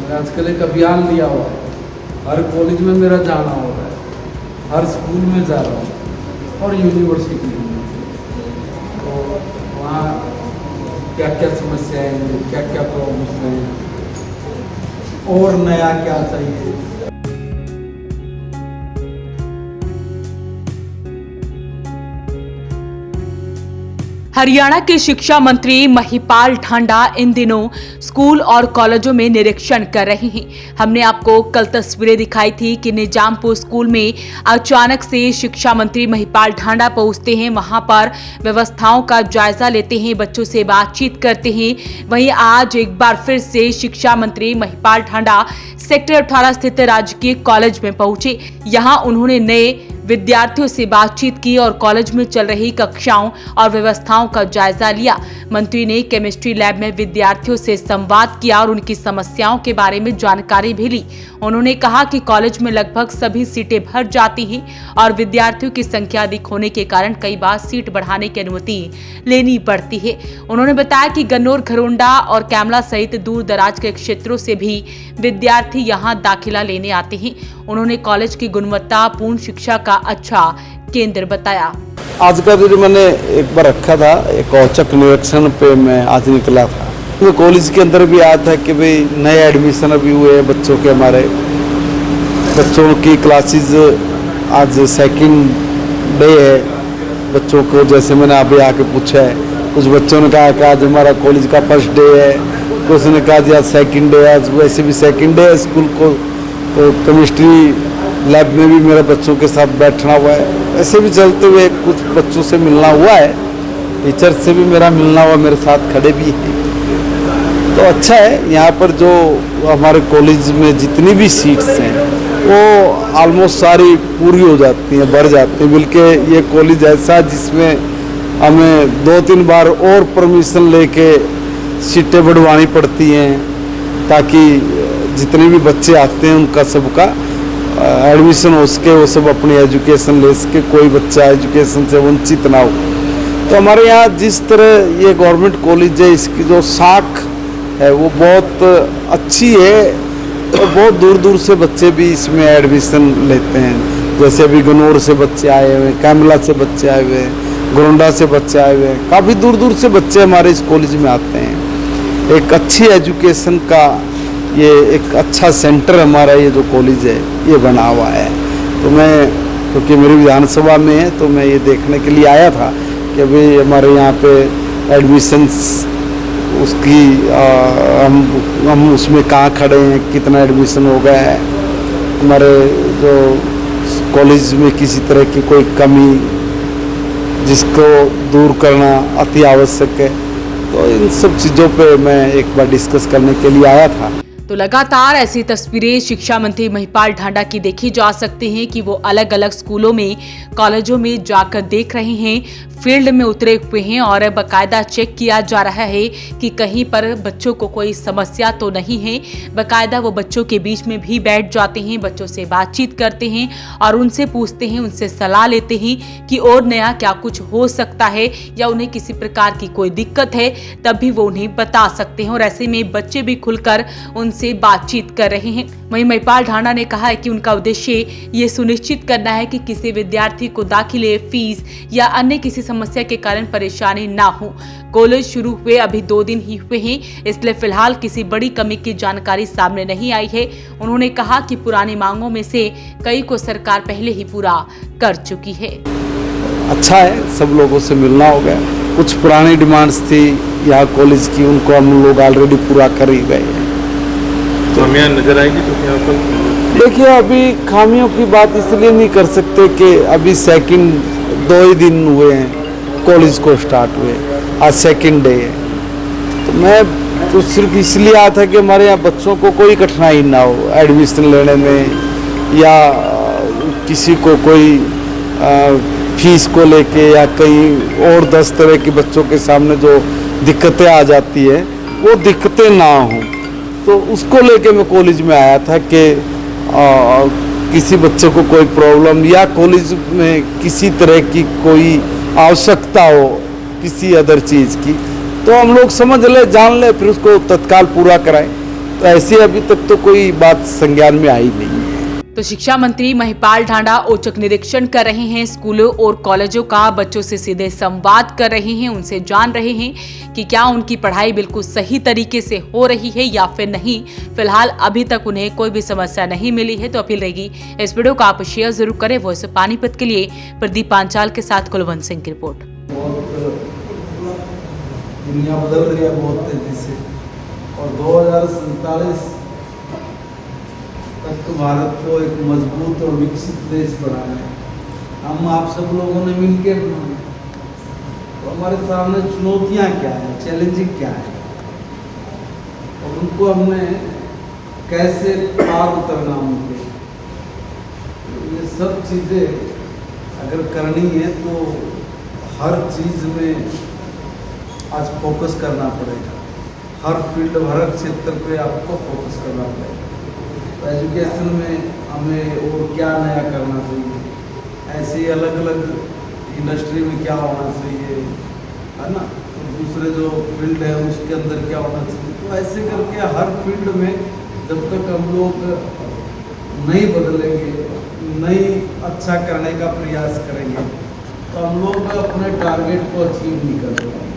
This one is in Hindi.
मैंने आजकल एक अभियान लिया हुआ है, हर कॉलेज में मेरा जाना हो रहा है, हर स्कूल में जा रहा हूँ और यूनिवर्सिटी में। तो वहाँ क्या क्या समस्याएं हैं, क्या क्या प्रॉब्लम्स हैं और नया क्या चाहिए। हरियाणा के शिक्षा मंत्री महिपाल ढांडा इन दिनों स्कूल और कॉलेजों में निरीक्षण कर रहे हैं। हमने आपको कल तस्वीरें दिखाई थी कि निजामपुर स्कूल में अचानक से शिक्षा मंत्री महिपाल ढांडा पहुंचते हैं, वहां पर व्यवस्थाओं का जायजा लेते हैं, बच्चों से बातचीत करते हैं। वहीं आज एक बार फिर से शिक्षा मंत्री महिपाल ढांडा सेक्टर 18 स्थित राजकीय कॉलेज में पहुंचे। यहां उन्होंने नए विद्यार्थियों से बातचीत की और कॉलेज में चल रही कक्षाओं और व्यवस्थाओं का जायजा लिया। मंत्री ने केमिस्ट्री लैब में विद्यार्थियों से संवाद किया और उनकी समस्याओं के बारे में जानकारी भी ली। उन्होंने कहा कि कॉलेज में लगभग सभी सीटें भर जाती हैं और विद्यार्थियों की संख्या अधिक होने के कारण कई बार सीट बढ़ाने की अनुमति लेनी पड़ती है। उन्होंने बताया कि गन्नौर, घरोंडा और कैमला सहित दूर दराज के क्षेत्रों से भी विद्यार्थी यहाँ दाखिला लेने आते हैं। उन्होंने कॉलेज की गुणवत्तापूर्ण शिक्षा का अच्छा केंद्र बताया। आज का जो मैंने एक बार रखा था, एक औचक निरीक्षण पे मैं आज निकला था। तो कॉलेज के अंदर भी आया था कि भाई नए एडमिशन अभी हुए हैं बच्चों के, हमारे बच्चों की क्लासेस आज सेकंड डे है। बच्चों को जैसे मैंने अभी आके पूछा है, कुछ बच्चों ने कहा कि आज हमारा कॉलेज का फर्स्ट डे है, कुछ ने कहा जी आज सेकंड डे है। आज वैसे भी सेकंड डे है स्कूल को, तो केमिस्ट्री लैब में भी मेरे बच्चों के साथ बैठना हुआ है। ऐसे भी चलते हुए कुछ बच्चों से मिलना हुआ है, टीचर से भी मेरा मिलना हुआ, मेरे साथ खड़े भी हैं। तो अच्छा है, यहाँ पर जो हमारे कॉलेज में जितनी भी सीट्स हैं वो ऑलमोस्ट सारी पूरी हो जाती हैं, भर जाती हैं। बल्कि ये कॉलेज ऐसा जिसमें हमें 2-3 बार और परमिशन लेके सीटें बढ़वानी पड़ती हैं, ताकि जितने भी बच्चे आते हैं उनका सबका एडमिशन हो सके, वो सब अपनी एजुकेशन ले सके, कोई बच्चा एजुकेशन से वंचित ना हो। तो हमारे यहाँ जिस तरह ये गवर्नमेंट कॉलेज है, इसकी जो साख है वो बहुत अच्छी है और बहुत दूर दूर से बच्चे भी इसमें एडमिशन लेते हैं। जैसे अभी गन्नौर से बच्चे आए हुए हैं, कैमला से बच्चे आए हुए हैं, घरोंडा से बच्चे आए हुए हैं, काफ़ी दूर दूर से बच्चे हमारे इस कॉलेज में आते हैं। एक अच्छी एजुकेशन का ये एक अच्छा सेंटर हमारा ये जो कॉलेज है ये बना हुआ है। तो मैं, क्योंकि मेरी विधानसभा में है, तो मैं ये देखने के लिए आया था कि अभी हमारे यहाँ पे एडमिशन्स उसकी हम उसमें कहाँ खड़े हैं, कितना एडमिशन हो गया है, हमारे जो कॉलेज में किसी तरह की कोई कमी जिसको दूर करना अति आवश्यक है। तो इन सब चीज़ों पे मैं एक बार डिस्कस करने के लिए आया था। तो लगातार ऐसी तस्वीरें शिक्षा मंत्री महिपाल ढांडा की देखी जा सकती हैं कि वो अलग अलग स्कूलों में, कॉलेजों में जाकर देख रहे हैं, फील्ड में उतरे हुए हैं और बाकायदा चेक किया जा रहा है कि कहीं पर बच्चों को कोई समस्या तो नहीं है। बाकायदा वो बच्चों के बीच में भी बैठ जाते हैं, बच्चों से बातचीत करते हैं और उनसे पूछते हैं, उनसे सलाह लेते हैं कि और नया क्या कुछ हो सकता है या उन्हें किसी प्रकार की कोई दिक्कत है तब भी वो उन्हें बता सकते हैं। और ऐसे में बच्चे भी खुलकर उनसे बातचीत कर रहे हैं। वहीं महिपाल ढांडा ने कहा है कि उनका उद्देश्य ये सुनिश्चित करना है कि किसी विद्यार्थी को दाखिले, फीस या अन्य किसी समस्या के कारण परेशानी ना हो। कॉलेज शुरू हुए अभी 2 दिन ही हुए हैं, इसलिए फिलहाल किसी बड़ी कमी की जानकारी सामने नहीं आई है। उन्होंने कहा कि पुरानी मांगों में से कई को सरकार पहले ही पूरा कर चुकी है। अच्छा है, सब लोगों से मिलना हो गया। कुछ पुरानी डिमांड्स थी यहाँ कॉलेज की, उनको हम लोग ऑलरेडी पूरा कर ही गए हैं। खामियां नजर आएगी तो यहाँ पर देखिए, अभी खामियों की बात इसलिए नहीं कर सकते कि अभी सेकंड 2 ही दिन हुए हैं कॉलेज को स्टार्ट हुए, आज सेकंड डे है। तो मैं तो सिर्फ इसलिए आया था कि हमारे यहाँ बच्चों को कोई कठिनाई ना हो एडमिशन लेने में, या किसी को कोई फीस को लेके या कहीं और 10 तरह के बच्चों के सामने जो दिक्कतें आ जाती है वो दिक्कतें ना हों। तो उसको लेके मैं कॉलेज में आया था कि किसी बच्चे को कोई प्रॉब्लम या कॉलेज में किसी तरह की कोई आवश्यकता हो किसी अदर चीज़ की, तो हम लोग समझ ले, जान ले, फिर उसको तत्काल पूरा कराएं। तो ऐसी अभी तक तो कोई बात संज्ञान में आई नहीं है। तो शिक्षा मंत्री महिपाल ढांडा औचक निरीक्षण कर रहे हैं, स्कूलों और कॉलेजों का बच्चों से सीधे संवाद कर रहे हैं, उनसे जान रहे हैं कि क्या उनकी पढ़ाई बिल्कुल सही तरीके से हो रही है या फिर नहीं। फिलहाल अभी तक उन्हें कोई भी समस्या नहीं मिली है। तो अपील रहेगी इस वीडियो को आप शेयर जरूर करें। वॉइस ऑफ पानीपत के लिए प्रदीप पांचाल के साथ कुलवंत सिंह की रिपोर्ट। दुनिया बदल रही है बहुत तेजी से और 2047 तक तो भारत को एक मजबूत और विकसित देश बनाना है। हम आप सब लोगों ने मिलकर तो हमारे सामने चुनौतियां क्या है, चैलेंजिंग क्या है और उनको हमने कैसे पार उतरना उनके, ये सब चीज़ें अगर करनी है तो हर चीज़ में आज फोकस करना पड़ेगा। हर फील्ड, हर क्षेत्र पे आपको फोकस करना पड़ेगा। तो एजुकेशन में हमें और क्या नया करना चाहिए, ऐसे ही अलग अलग इंडस्ट्री में क्या होना चाहिए, है ना, तो दूसरे जो फील्ड है उसके अंदर क्या होना चाहिए। तो ऐसे करके हर फील्ड में जब तक हम लोग नहीं बदलेंगे, नहीं अच्छा करने का प्रयास करेंगे तो हम लोग अपने टारगेट को अचीव नहीं कर पाएंगे।